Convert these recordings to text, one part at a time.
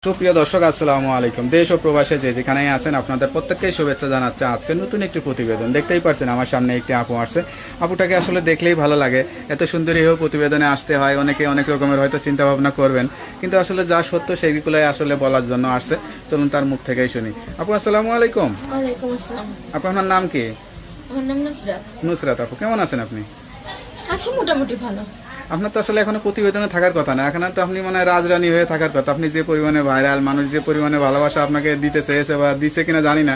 সুপ্রিয় দর্শক, আসসালামু আলাইকুম। দেশ ও প্রবাসে যে যেখানেই আছেন আপনাদের প্রত্যেককেই শুভেচ্ছা জানাচ্ছে আজকে নতুন একটি প্রতিবেদন। দেখতেই পাচ্ছেন আমার সামনে একটি আপু আসছে। আপুটাকে আসলে দেখলেই ভালো লাগে। এত সুন্দরী হয়েও প্রতিবেদনে আসতে হয়, অনেকে অনেক রকমের হয়তো চিন্তা ভাবনা করবেন, কিন্তু আসলে যা সত্য সেইগুলোই আসলে বলার জন্য আসছে। চলুন তার মুখ থেকেই শুনি। আপু আসসালামু আলাইকুম। ওয়ালাইকুম আসসালাম। আপনার নাম কি? আমার নাম নুসরাত। নুসরাত আপু, কেমন আছেন আপনি? আছি মোটামুটি ভালো। আপনার তো আসলে এখনো প্রতিবেদনে থাকার কথা না, এখন তো আপনি মানে রাজরানী হয়ে থাকার কথা। আপনি যে পরিমাণে ভাইরাল, মানুষ যে পরিমাণে ভালোবাসা আপনাকে দিতে চেয়েছে বা দিচ্ছে কিনা জানি না,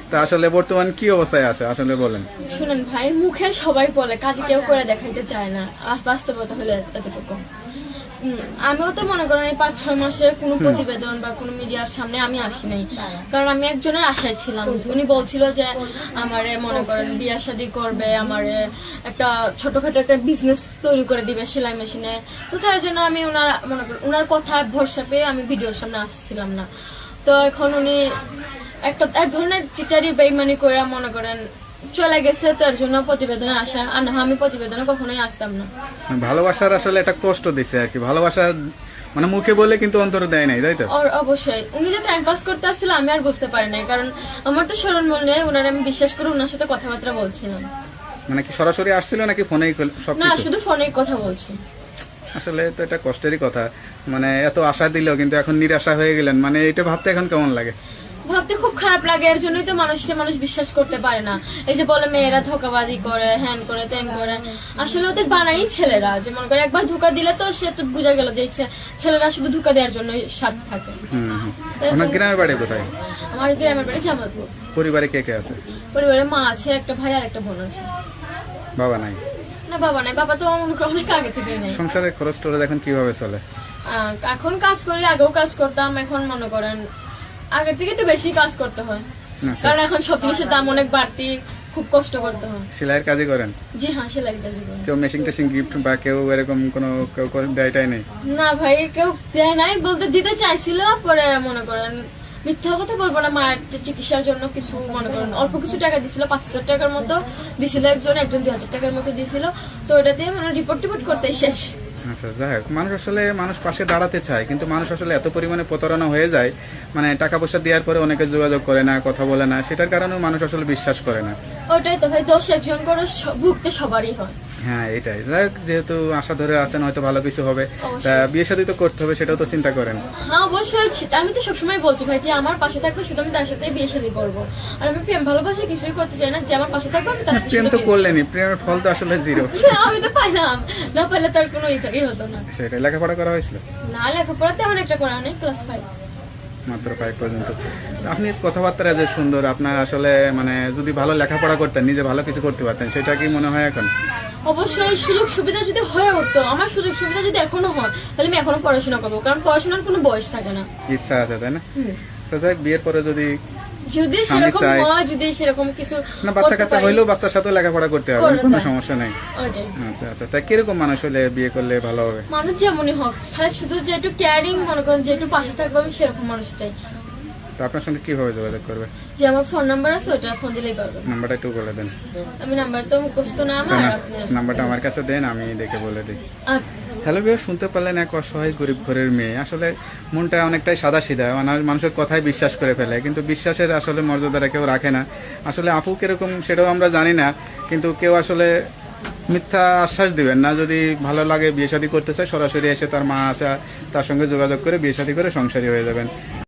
তা আসলে বর্তমান কি অবস্থায় আছে আসলে বলেন। শুনেন ভাই, মুখে সবাই বলে, কাজে কেউ করে দেখাইতে চায় না। আর বাস্তবতা হলে এতটুকু। আমিও তো মনে করেন এই 5-6 মাসে কোনো প্রতিবেদন বা কোনো মিডিয়ার সামনে আমি আসি নাই, কারণ আমি একজনের আশায় ছিলাম। উনি বলছিল যে আমারে মনে করেন বিয়া শাদী করবে, আমারে একটা ছোটখাটো একটা বিজনেস তৈরি করে দিবে সেলাই মেশিনে। তো তার জন্য আমি ওনার কথা ভরসা পেয়ে আমি ভিডিওর সামনে আসছিলাম না। তো এখন উনি এক ধরনের টিটারি বেইমানি করে মনে করেন চলে গেছে, তার জন্য প্রতিবেদনে আসা। আর না, আমি প্রতিবেদনে কখনোই আসতাম না। ভালোবাসার আসলে একটা কষ্ট দিচ্ছে আর কি। ভালোবাসা মানে মুখে বলে কিন্তু অন্তরে দেয় নাই, তাই তো? অবশ্যই উনি যে টাইম পাস করতে আসছিল আমি আর বুঝতে পারি নাই, কারণ আমার তো স্মরণ মনে নেই। ওনার আমি বিশ্বাস করে ওনার সাথে কথাবার্তা বলছিলাম। মানে কি সরাসরি আসছিল নাকি ফোনেই না, সবকিছু? শুধু ফোনেই কথা বলছি। আসলে তো এটা কষ্টেরই কথা। মানে এত আশা দিলেও কিন্তু এখন নিরাশা হয়ে গেলেন, মানে এটা ভাবতে এখন কেমন লাগে? ভাবতে খুব খারাপ লাগে। এর জন্যই তো মানুষ বিশ্বাস করতে পারে না। এই যে বলে মেয়েরা ধোকাবাজি করে, হ্যান করে, তেন করে। আসলে ওদের বানাই ছেলেরা। যে মনে করে একবার ধোকা দিলে তো সে তো বোঝা গেল যে ছেলেরা শুধু ধোকা দেওয়ার জন্য সাথ থাকে। আপনার গ্রামের বাড়ি কোথায়? আমার গ্রামের বাড়ি জামালপুর। পরিবারে কে কে আছে? পরিবারে মা আছে, একটা ভাই আর একটা বোন আছে। বাবা নাই? না, বাবা নাই। বাবা তো অনেক আগে থেকেই নেই। সংসারের খরচ টরচ এখন কিভাবে চলে? এখন কাজ করি, আগেও কাজ করতাম। এখন মনে করেন আগের থেকে একটু বেশি কাজ করতে হয়, কারণ এখন সব জিনিসের দাম অনেক বাড়তি। খুব কষ্ট করতে হয়। সেলাইয়ের কাজই করেন? জি হ্যাঁ, সেলাই কাজ করি। কেউ মেশিন টেশিন গিফট বা কেউ এরকম কোনো কেউ দেয়টাই নেই? না ভাই, কেউ দেয় নাই বলতে দিতে চাইছিল, পরে মনে করেন মিথ্যা কথা বলবো না, মায়ের চিকিৎসার জন্য কিছু মনে করেন অল্প কিছু টাকা দিছিল। 5,000 টাকার মতো দিছিল একজন 2,000 টাকার মতো দিছিল। তো এটা দিয়ে মানে রিপোর্ট করতে শেষ। আচ্ছা, যাই হোক, মানুষ পাশে দাঁড়াতে চায়, কিন্তু মানুষ আসলে এত পরিমাণে প্রতারণা হয়ে যায়, মানে টাকা পয়সা দেওয়ার পরে অনেকে যোগাযোগ করে না, কথা বলে না, সেটার কারণেও মানুষ আসলে বিশ্বাস করে না। ওটাই তো ভাই, দোষ একজন করে ভুগতে সবারই হয়। হ্যাঁ, এটাই। যাই হোক, যেহেতু আশা ধরে আছেন হয়তো ভালো কিছু হবে, তা বিয়ে শাদী তো করতে হবে, সেটাও তো চিন্তা করেন। হ্যাঁ অবশ্যই। আমি তো সবসময় বলছি ভাই যে আমার পাশে থাকবে, শুধু আমি তার সাথে বিয়ে শাদী করবো। আর আমি প্রেম ভালোবাসা কিছুই করতে চাই না। যে আমার পাশে থাকবে আমি তার সাথে প্রেম তো করলেনই, প্রেমের ফল তো আসলে জিরো। আমি তো পাইলাম না, পাইলে তার কোনো ই হতো না। সেটাই। লেখাপড়া করা হয়েছিল? না, লেখাপড়া তেমন একটা করা নেই, ক্লাস 5 মাত্র 5 পর্যন্ত। আপনি কথাবার্তা যে সুন্দর, আপনার আসলে মানে যদি ভালো লেখাপড়া করতেন, নিজে ভালো কিছু করতে পারতেন, সেটা কি মনে হয় এখন? অবশ্যই সুযোগ সুবিধা যদি হয়ে উঠতো, আমার সুযোগ সুবিধা যদি এখনো হয়, তাহলে আমি এখনো পড়াশোনা করবো, কারণ পড়াশোনার কোনো বয়স থাকে না। ইচ্ছা আছে, তাই না? তো যাই হোক, বিয়ের পরে যদি সেরকম হয়, যদি সেরকম কিছু না, বাচ্চা কাচ্চা হইলেও বাচ্চার সাথে লেখাপড়া করতে হবে, কোনো সমস্যা নেই। আচ্ছা আচ্ছা, তাই কিরকম মানুষ হলে বিয়ে করলে ভালো হবে? মানুষ যেমনই হোক, খালি শুধু যে একটু কেয়ারিং মনে করেন, যে একটু পাশে থাকবে, আমি সেরকম মানুষ চাই। তো আপনার সঙ্গে কিভাবে যোগাযোগ করবে? যে আমার ফোন নাম্বার আছে, ওইটা ফোন দিলেই পারবে। নাম্বারটা একটু বলে দেন। আমি নাম্বার তো মুখস্থ না আমার। নাম্বারটা আমার কাছে দেন, আমি দেখে বলে দিই। হ্যালো ভাই, শুনতে পারলেন এক অসহায় গরিব ঘরের মেয়ে। আসলে মনটা অনেকটাই সাদা সিধা, মানুষের কথায় বিশ্বাস করে ফেলে, কিন্তু বিশ্বাসের আসলে মর্যাদাটা কেউ রাখে না। আসলে আপু কিরকম সেটাও আমরা জানি না, কিন্তু কেউ আসলে মিথ্যা আশ্বাস দিবেন না। যদি ভালো লাগে, বিয়ে শাদী করতে চায়, সরাসরি এসে তার মা আছে, তার সঙ্গে যোগাযোগ করে বিয়ে শাদী করে সংসারী হয়ে যাবেন।